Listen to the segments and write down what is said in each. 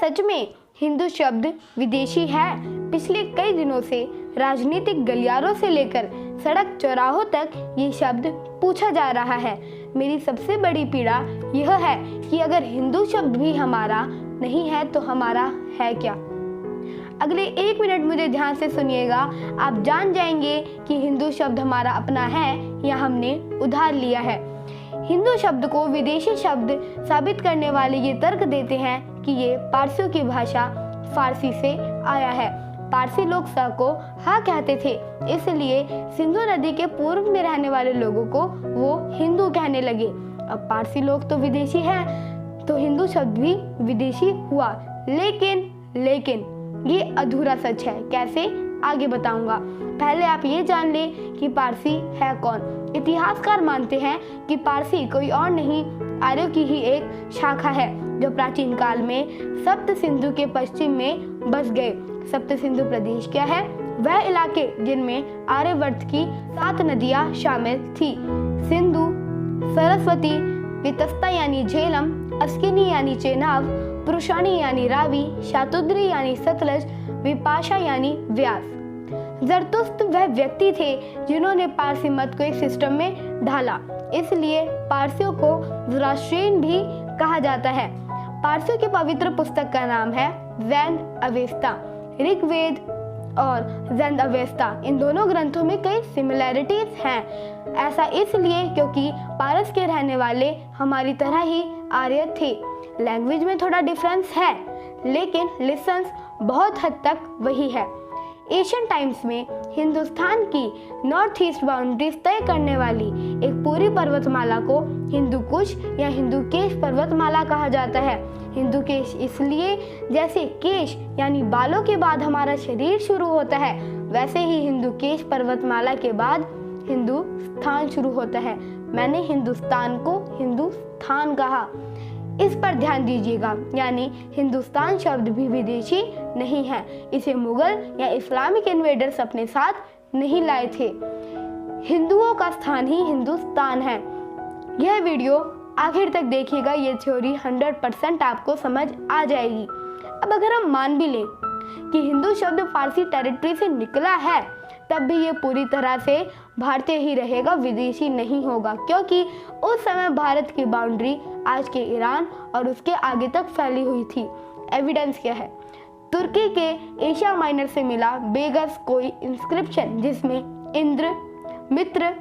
सच में हिंदू शब्द विदेशी है? पिछले कई दिनों से राजनीतिक गलियारों से लेकर सड़क चौराहों तक ये शब्द पूछा जा रहा है। मेरी सबसे बड़ी पीड़ा यह है कि अगर हिंदू शब्द भी हमारा नहीं है तो हमारा है क्या? अगले 1 मिनट मुझे ध्यान से सुनिएगा, आप जान जाएंगे कि हिंदू शब्द हमारा अपना है या हमने उधार लिया है। हिंदू शब्द को विदेशी शब्द साबित करने वाले ये तर्क देते हैं कि ये पारसियों की भाषा फारसी से आया है। पारसी लोग स को हा कहते थे, इसलिए सिंधु नदी के पूर्व में रहने वाले लोगों को वो हिंदू कहने लगे। अब पारसी लोग तो विदेशी हैं, तो हिंदू शब्द भी विदेशी हुआ। लेकिन ये अधूरा सच है। कैसे? आगे बताऊंगा। पहले आप ये जान ले कि पारसी है कौन। इतिहासकार मानते हैं कि पारसी कोई और नहीं, आर्यों की ही एक शाखा है जो प्राचीन काल में सप्त सिंधु के पश्चिम में बस गए। सप्त सिंधु प्रदेश क्या है? वह इलाके जिनमें आर्यवर्त की 7 नदियां शामिल थी। सिंधु, सरस्वती, वितस्ता यानी झेलम, अस्किनी यानी चेनाब, पुरुषानी यानी रावी, शातुद्री यानी सतलज, विपाशा यानी व्यास। जरतुस्त वह व्यक्ति थे जिन्होंने पारसी मत को एक सिस्टम में ढाला, इसलिए पारसियों को ज़ोरास्ट्रियन भी कहा जाता है। पारसियों की पवित्र पुस्तक का नाम है जैन अवेस्ता। ऋग्वेद और जैन अवेस्ता, इन दोनों ग्रंथों में कई सिमिलैरिटीज हैं। ऐसा इसलिए क्योंकि पारस के रहने वाले हमारी तरह ही आर्य थे। लैंग्वेज में थोड़ा डिफरेंस है, लेकिन लिसन्स बहुत हद तक वही है। एशियन टाइम्स में हिंदुस्तान की नॉर्थ ईस्ट बाउंड्रीज तय करने वाली एक पूरी पर्वतमाला को हिंदू कुश या हिंदू केश पर्वतमाला कहा जाता है। हिंदू केश इसलिए जैसे केश यानी बालों के बाद हमारा शरीर शुरू होता है, वैसे ही हिंदू केश पर्वतमाला के बाद हिंदुस्तान शुरू होता है। मैंने हिंदुस्तान को हिंदुस्तान कहा, इस पर ध्यान दीजिएगा। यानी हिंदुस्तान शब्द भी विदेशी नहीं है, इसे मुगल या इस्लामिक इन्वेडर्स अपने साथ नहीं लाए थे। हिंदुओं का स्थान ही हिंदुस्तान है। यह वीडियो आखिर तक देखिएगा, ये थ्योरी 100% आपको समझ आ जाएगी। अब अगर हम मान भी लें कि हिंदू शब्द फारसी टेरिटरी से निकला है, तब भी ये पूरी तरह से भारतीय ही रहेगा, विदेशी नहीं होगा, क्योंकि उस समय भारत की बाउंड्री आज के ईरान और उसके आगे तक फैली हुई थी। एविडेंस क्या है? तुर्की के एशिया माइनर से मिला बेगस कोई इंस्क्रिप्शन जिसमें इंद्र, मित्र,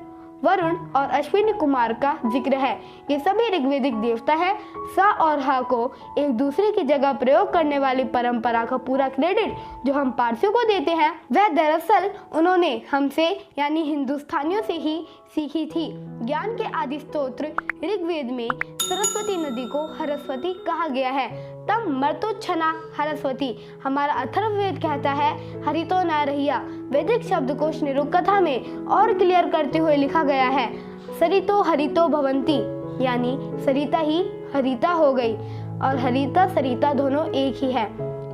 वरुण और अश्विनी कुमार का जिक्र है। ये सभी ऋग्वेदिक देवता है। स और ह को एक दूसरे की जगह प्रयोग करने वाली परंपरा का पूरा क्रेडिट जो हम पारसियों को देते हैं, वह दरअसल उन्होंने हमसे यानी हिंदुस्तानियों से ही सीखी थी। ज्ञान के आदि स्तोत्र ऋग्वेद में सरस्वती नदी को हरस्वती कहा गया है। तब मर्तोच्छना हरस्वती। हमारा अथर्ववेद कहता है हरितो न रहिया। वैदिक शब्दकोश निरुक्त कथा में और क्लियर करते हुए लिखा गया है सरितो हरितो भवंती, यानी सरिता ही हरिता हो गई, और हरिता सरिता दोनों एक ही है।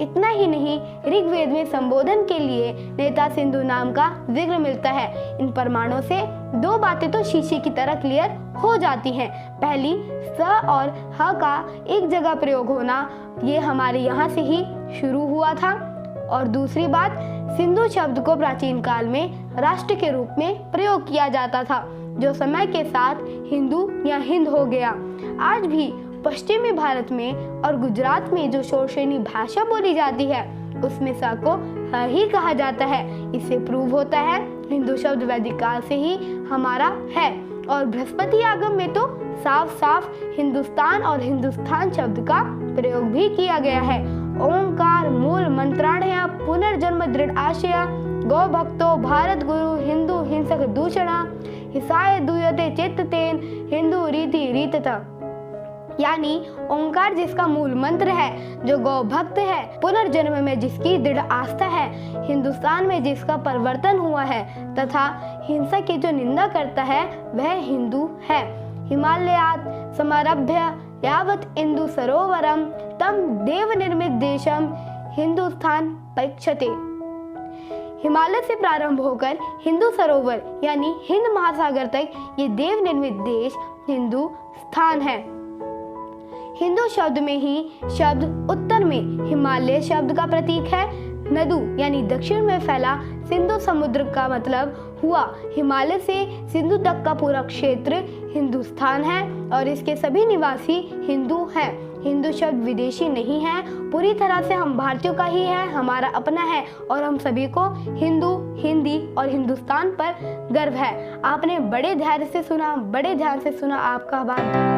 इतना ही नहीं, ऋग्वेद में संबोधन के लिए नेता सिंधु नाम का जिक्र मिलता है। इन प्रमाणों से 2 बातें तो शीशे की तरह क्लियर हो जाती हैं। पहली, स और ह का एक जगह प्रयोग होना, ये हमारे यहाँ से ही शुरू हुआ था। और दूसरी बात, सिंधु शब्द को प्राचीन काल में राष्ट्र के रूप में प्रयोग किया जाता था, जो समय के साथ हिंदू या हिंद हो गया। आज भी पश्चिमी भारत में और गुजरात में जो शोरशेनी भाषा बोली जाती है, उसमें स को ह ही कहा जाता है। इससे प्रूव होता है हिंदू शब्द वैदिक काल से ही हमारा है। और बृहस्पति आगम में तो साफ साफ हिंदुस्तान और हिंदुस्तान शब्द का प्रयोग भी किया गया है। ओंकार मूल मंत्राणय पुनर्जन्म दृढ़ आशय गौ भक्तो भारत गुरु हिंदू हिंसक दूषणा हिसाय दुयते चित्ततेन हिंदू रीति रीतता। यानी ओंकार जिसका मूल मंत्र है, जो गौ भक्त है, पुनर्जन्म में जिसकी दृढ़ आस्था है, हिंदुस्तान में जिसका परिवर्तन हुआ है, तथा हिंसा की जो निंदा करता है वह हिंदू है। हिमालयात् समारभ्य यावत् इंदु सरोवरम तम देव निर्मित देशम हिंदुस्तान परीक्षते। हिमालय से प्रारंभ होकर हिंदू सरोवर यानी हिंद महासागर तक ये देव निर्मित देश हिंदुस्तान है। हिंदू शब्द में ही शब्द उत्तर में हिमालय शब्द का प्रतीक है। नदु यानी दक्षिण में फैला सिंधु समुद्र का मतलब हुआ हिमालय से सिंधु तक का पूरा क्षेत्र हिंदुस्तान है और इसके सभी निवासी हिंदू हैं। हिंदू शब्द विदेशी नहीं है, पूरी तरह से हम भारतीयों का ही है, हमारा अपना है और हम सभी को हिंदू, हिंदी और हिंदुस्तान पर गर्व है। आपने बड़े धैर्य से सुना, बड़े ध्यान से सुना। आपका आभार।